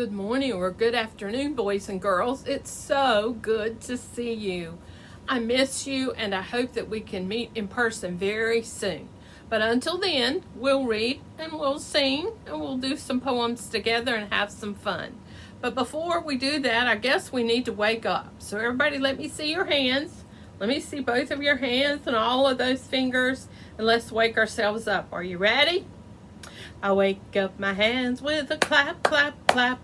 good morning or good afternoon, boys and girls. It's so good to see you. I miss you, and I hope that we can meet in person very soon. But until then, we'll read and we'll sing and we'll do some poems together and have some fun. But before we do that, I guess we need to wake up. So everybody, let me see your hands. Let me see both of your hands and all of those fingers, and let's wake ourselves up. Are you ready? I wake up my hands with a clap, clap, clap,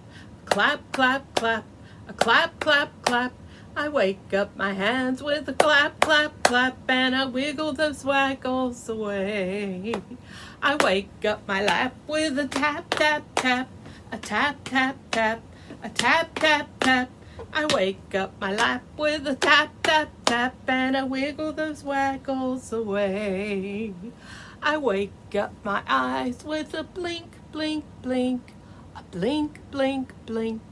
clap, clap, clap, a clap, clap, clap. I wake up my hands with a clap, clap, clap, and I wiggle those waggles away. I wake up my lap with a tap, tap, tap, a tap, tap, tap, a tap, tap, tap. I wake up my lap with a tap, tap, tap, and I wiggle those waggles away. I wake up my eyes with a blink, blink, blink, a blink, blink, blink,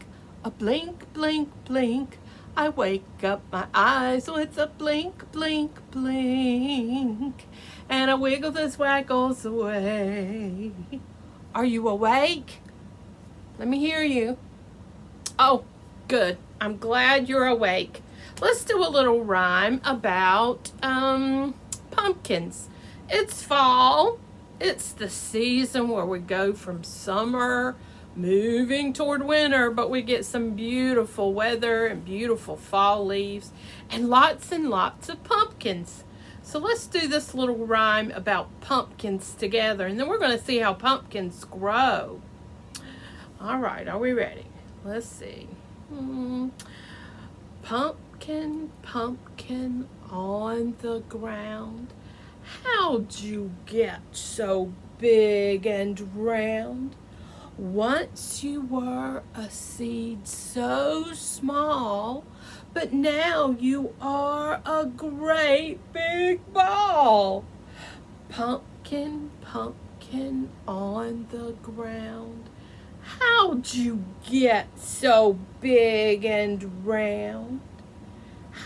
a blink, blink, blink. I wake up my eyes with a blink, blink, blink, and I wiggle those waggles away. Are you awake? Let me hear you. Oh, good. I'm glad you're awake. Let's do a little rhyme about pumpkins. It's fall. It's the season where we go from summer moving toward winter, but we get some beautiful weather and beautiful fall leaves and lots of pumpkins. So let's do this little rhyme about pumpkins together, and then we're going to see how pumpkins grow. All right, are we ready? Let's see. Pumpkin, pumpkin on the ground, how'd you get so big and round? Once you were a seed so small, but now you are a great big ball. Pumpkin, pumpkin on the ground, how'd you get so big and round?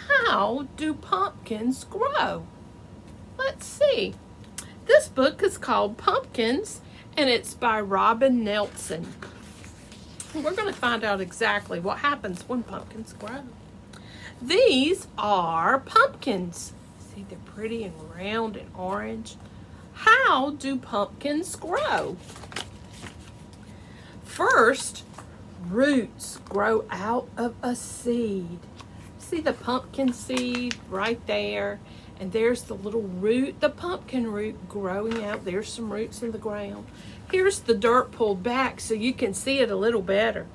How do pumpkins grow? Let's see. This book is called Pumpkins, and it's by Robin Nelson. We're going to find out exactly what happens when pumpkins grow. These are pumpkins. See, they're pretty and round and orange. How do pumpkins grow? First, roots grow out of a seed. See the pumpkin seed right there? And there's the little root, the pumpkin root growing out. There's some roots in the ground. Here's the dirt pulled back so you can see it a little better.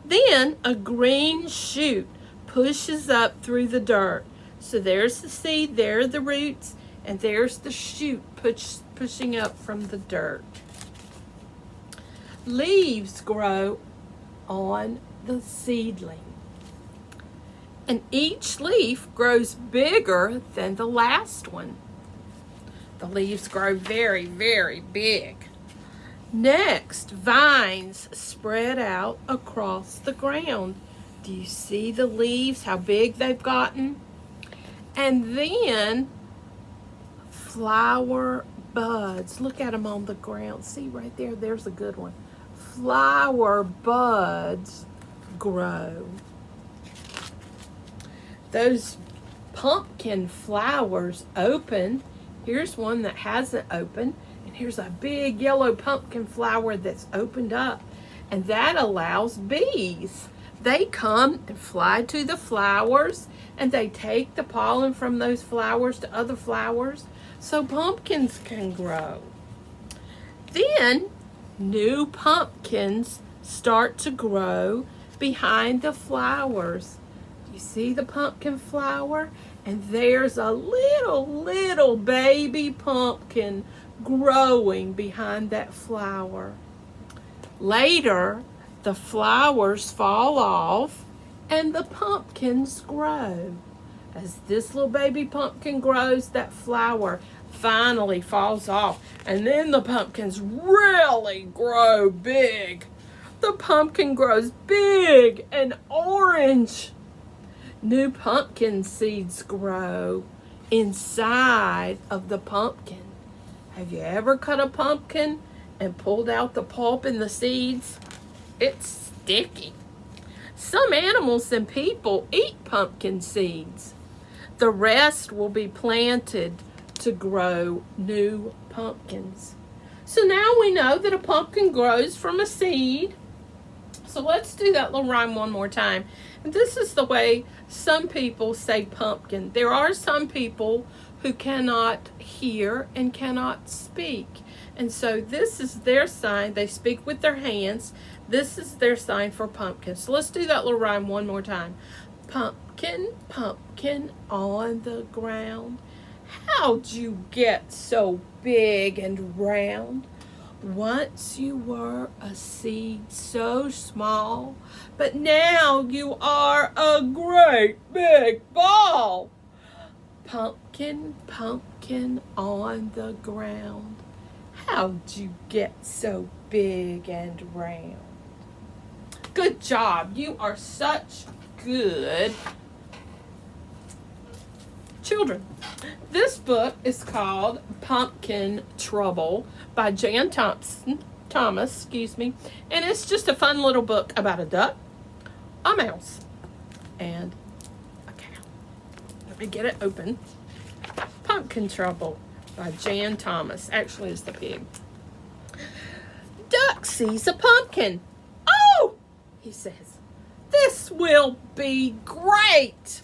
Then a green shoot pushes up through the dirt. So there's the seed, there are the roots, and there's the shoot pushing up from the dirt. Leaves grow on the seedling, and each leaf grows bigger than the last one. The leaves grow very, very big. Next, vines spread out across the ground. Do you see the leaves, how big they've gotten? And then flower buds. Look at them on the ground. See right there, there's a good one. Flower buds grow. Those pumpkin flowers open. Here's one that hasn't opened, and here's a big yellow pumpkin flower that's opened up, and that allows bees. They come and fly to the flowers, and they take the pollen from those flowers to other flowers, so pumpkins can grow. Then new pumpkins start to grow behind the flowers. You see the pumpkin flower? And there's a little baby pumpkin growing behind that flower. Later, the flowers fall off and the pumpkins grow. As this little baby pumpkin grows, that flower finally falls off, and then the pumpkins really grow big. The pumpkin grows big and orange. New pumpkin seeds grow inside of the pumpkin. Have you ever cut a pumpkin and pulled out the pulp and the seeds? It's sticky. Some animals and people eat pumpkin seeds. The rest will be planted to grow new pumpkins. So now we know that a pumpkin grows from a seed. So let's do that little rhyme one more time. And this is the way some people say pumpkin. There are some people who cannot hear and cannot speak. And so this is their sign. They speak with their hands. This is their sign for pumpkin. So let's do that little rhyme one more time. Pumpkin, pumpkin on the ground. How'd you get so big and round? Once you were a seed so small, but now you are a great big ball. Pumpkin, pumpkin on the ground. How'd you get so big and round? Good job. You are such good children. This book is called Pumpkin Trouble by Jan Thomas, and it's just a fun little book about a duck, a mouse, and a cow. Let me get it open. Pumpkin Trouble by Jan Thomas. Actually, it's the pig. Duck sees a pumpkin. Oh, he says, this will be great.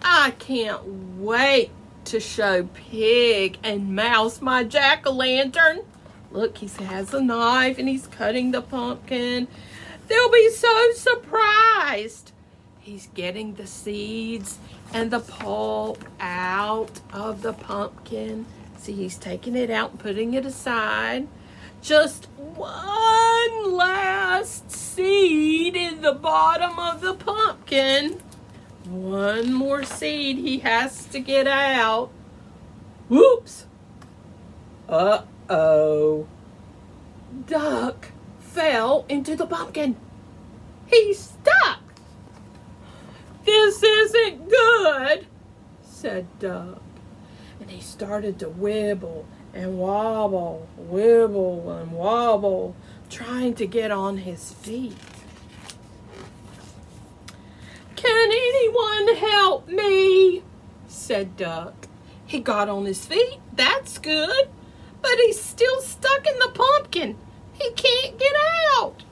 I can't wait to show Pig and Mouse my jack-o'-lantern. Look, he has a knife and he's cutting the pumpkin. They'll be so surprised. He's getting the seeds and the pulp out of the pumpkin. See, he's taking it out and putting it aside. Just one last seed in the bottom of the pumpkin. One more seed he has to get out. Whoops. Uh-oh. Duck fell into the pumpkin. He's stuck. This isn't good, said Duck. And he started to wibble and wobble, trying to get on his feet. Can anyone help me? Said Duck. He got on his feet. That's good. But he's still stuck in the pumpkin. He can't get out.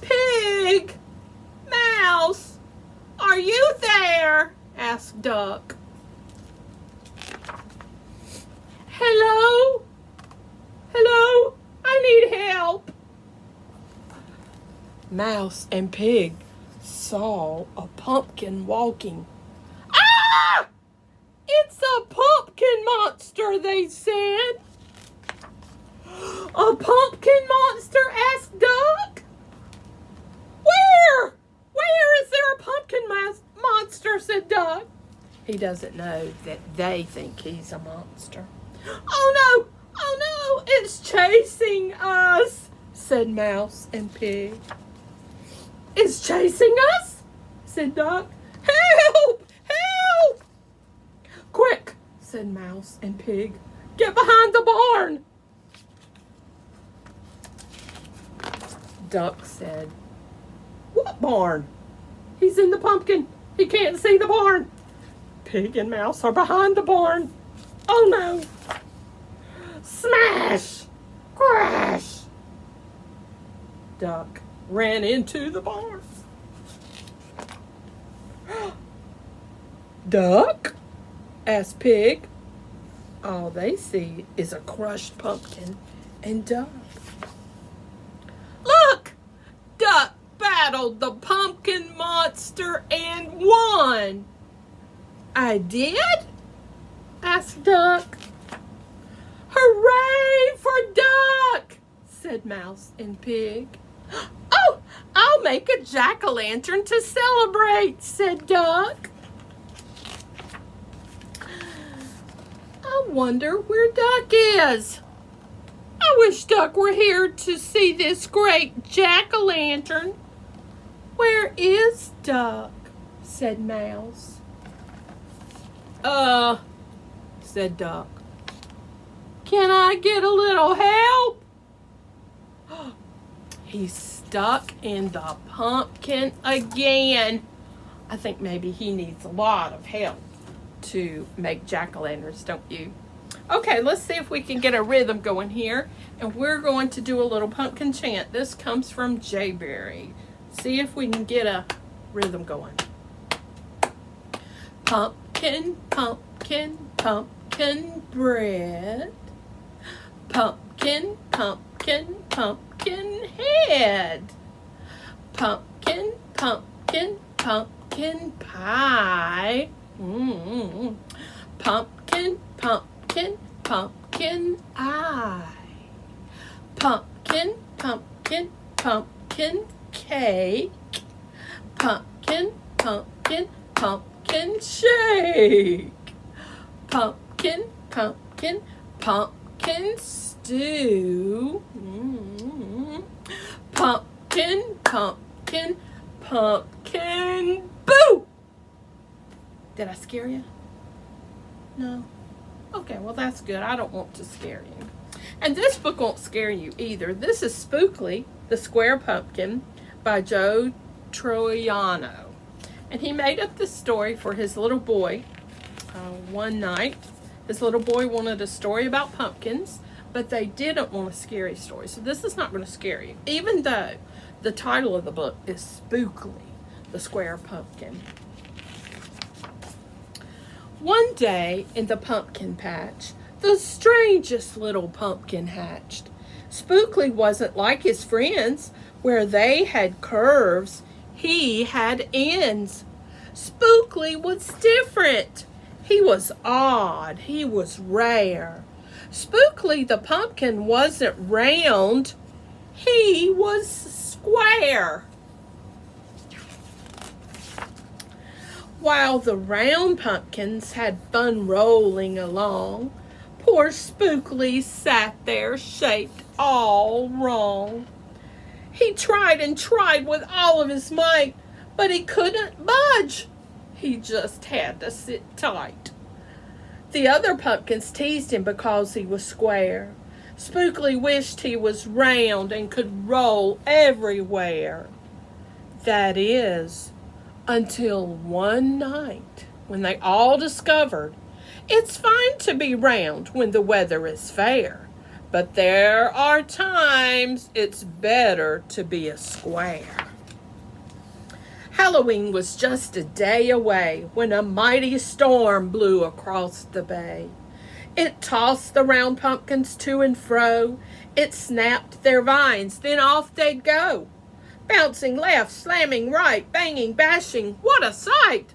Pig, Mouse, are you there? Asked Duck. Hello? Hello? I need help. Mouse and Pig saw a pumpkin walking. Ah! It's a pumpkin monster, they said. A pumpkin monster? Asked Duck. Where? Where is there a pumpkin monster? Said Duck. He doesn't know that they think he's a monster. Oh no! Oh no! It's chasing us, said Mouse and Pig. It's chasing us, said Duck. Help! Help! Quick, said Mouse and Pig. Get behind the barn. Duck said, what barn? He's in the pumpkin. He can't see the barn. Pig and Mouse are behind the barn. Oh no! Smash! Crash! Duck ran into the barn. Duck? Asked Pig. All they see is a crushed pumpkin and Duck. Look! Duck battled the pumpkin monster and won. I did? Asked Duck. Hooray for Duck! Said Mouse and Pig. Oh, I'll make a jack-o'-lantern to celebrate, said Duck. I wonder where Duck is. I wish Duck were here to see this great jack-o'-lantern. Where is Duck? Said Mouse. Said Duck. Can I get a little help? He's stuck in the pumpkin again. I think maybe he needs a lot of help to make jack-o'-lanterns, don't you? Okay, let's see if we can get a rhythm going here. And we're going to do a little pumpkin chant. This comes from Jayberry. See if we can get a rhythm going. Pumpkin, pumpkin, pumpkin bread. Pumpkin, pumpkin, pumpkin head. Pumpkin, pumpkin, pumpkin pie. Pumpkin, pumpkin, pumpkin eye. Pumpkin, pumpkin, pumpkin cake. Pumpkin, pumpkin, pumpkin shake. Pumpkin, pumpkin, pumpkin stew. Pumpkin, pumpkin, pumpkin boo! Did I scare you? No? Okay, well that's good. I don't want to scare you. And this book won't scare you either. This is Spookly, the Square Pumpkin by Joe Troiano. And he made up this story for his little boy one night. His little boy wanted a story about pumpkins, but they didn't want a scary story. So this is not going to scare you, even though the title of the book is Spookly, the Square Pumpkin. One day in the pumpkin patch, the strangest little pumpkin hatched. Spookly wasn't like his friends, where they had curves, he had ends. Spookly was different. He was odd, he was rare. Spookly the pumpkin wasn't round, he was square. While the round pumpkins had fun rolling along, poor Spookly sat there shaped all wrong. He tried and tried with all of his might, but he couldn't budge. He just had to sit tight. The other pumpkins teased him because he was square. Spookly wished he was round and could roll everywhere. That is, until one night when they all discovered it's fine to be round when the weather is fair, but there are times it's better to be a square. Halloween was just a day away when a mighty storm blew across the bay. It tossed the round pumpkins to and fro. It snapped their vines, then off they'd go. Bouncing left, slamming right, banging, bashing, what a sight!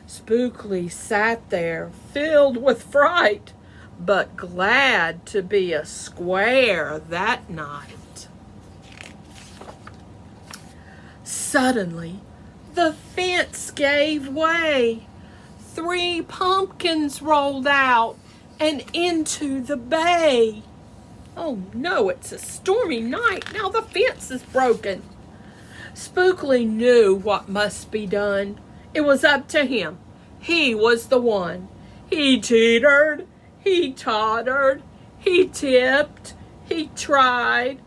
Spookly sat there, filled with fright, but glad to be a square that night. Suddenly, the fence gave way. 3 pumpkins rolled out and into the bay. Oh no, it's a stormy night. Now the fence is broken. Spookly knew what must be done. It was up to him. He was the one. He teetered, he tottered, he tipped, he tried.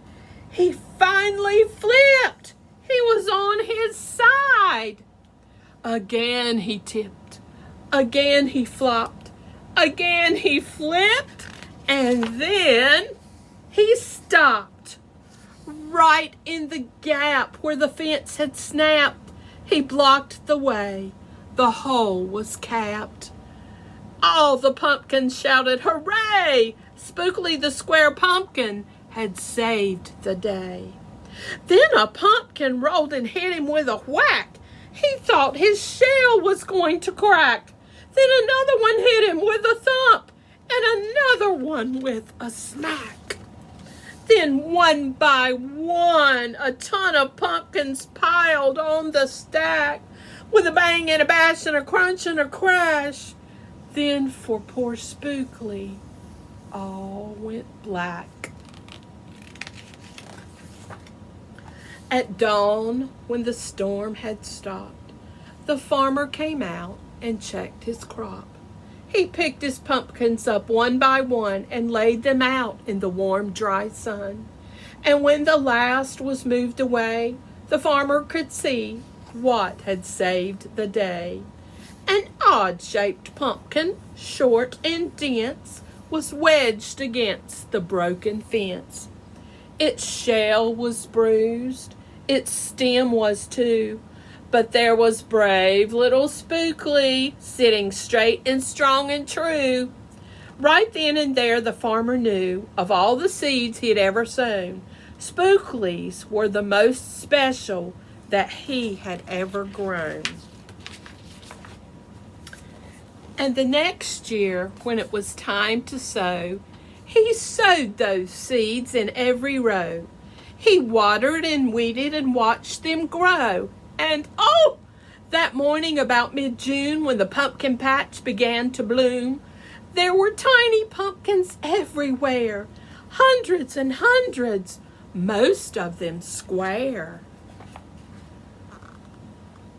He finally flipped. He was on his side. Again he tipped. Again he flopped. Again he flipped. And then he stopped. Right in the gap where the fence had snapped. He blocked the way. The hole was capped. All the pumpkins shouted, "Hooray!" Spookly the Square Pumpkin had saved the day. Then a pumpkin rolled and hit him with a whack. He thought his shell was going to crack. Then another one hit him with a thump, and another one with a smack. Then one by one, a ton of pumpkins piled on the stack, with a bang and a bash and a crunch and a crash. Then for poor Spookly, all went black. At dawn, when the storm had stopped, the farmer came out and checked his crop. He picked his pumpkins up one by one and laid them out in the warm, dry sun. And when the last was moved away, the farmer could see what had saved the day. An odd-shaped pumpkin, short and dense, was wedged against the broken fence. Its shell was bruised, its stem was too, but there was brave little Spookly sitting straight and strong and true. Right then and there the farmer knew, of all the seeds he had ever sown, Spooklies were the most special that he had ever grown. And the next year, when it was time to sow, he sowed those seeds in every row. He watered and weeded and watched them grow. And oh, that morning about mid-June, when the pumpkin patch began to bloom, there were tiny pumpkins everywhere, hundreds and hundreds, most of them square.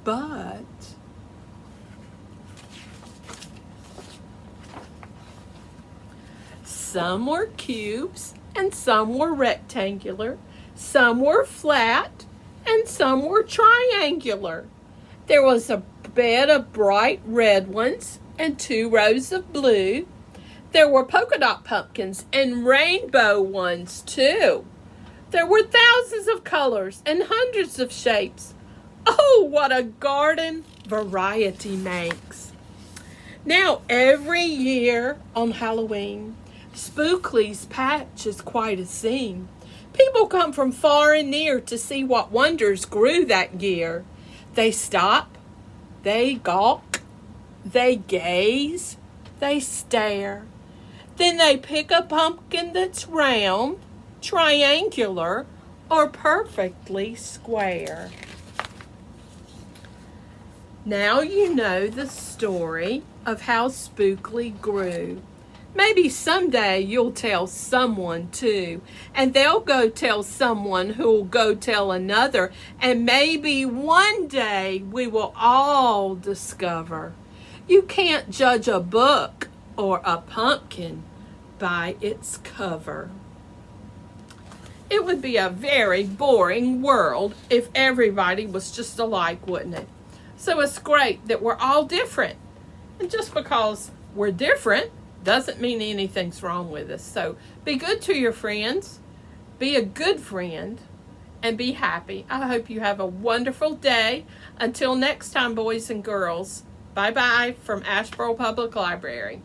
But some were cubes and some were rectangular, some were flat and some were triangular. There was a bed of bright red ones and 2 rows of blue. There were polka dot pumpkins and rainbow ones too. There were thousands of colors and hundreds of shapes. Oh, what a garden variety makes. Now every year on Halloween, Spookly's patch is quite a scene. People come from far and near to see what wonders grew that year. They stop, they gawk, they gaze, they stare. Then they pick a pumpkin that's round, triangular, or perfectly square. Now you know the story of how Spookly grew. Maybe someday you'll tell someone too, and they'll go tell someone who'll go tell another, and maybe one day we will all discover you can't judge a book or a pumpkin by its cover. It would be a very boring world if everybody was just alike, wouldn't it? So it's great that we're all different. And just because we're different doesn't mean anything's wrong with us. So be good to your friends, be a good friend, and be happy. I hope you have a wonderful day. Until next time, boys and girls, bye-bye from Asheboro Public Library.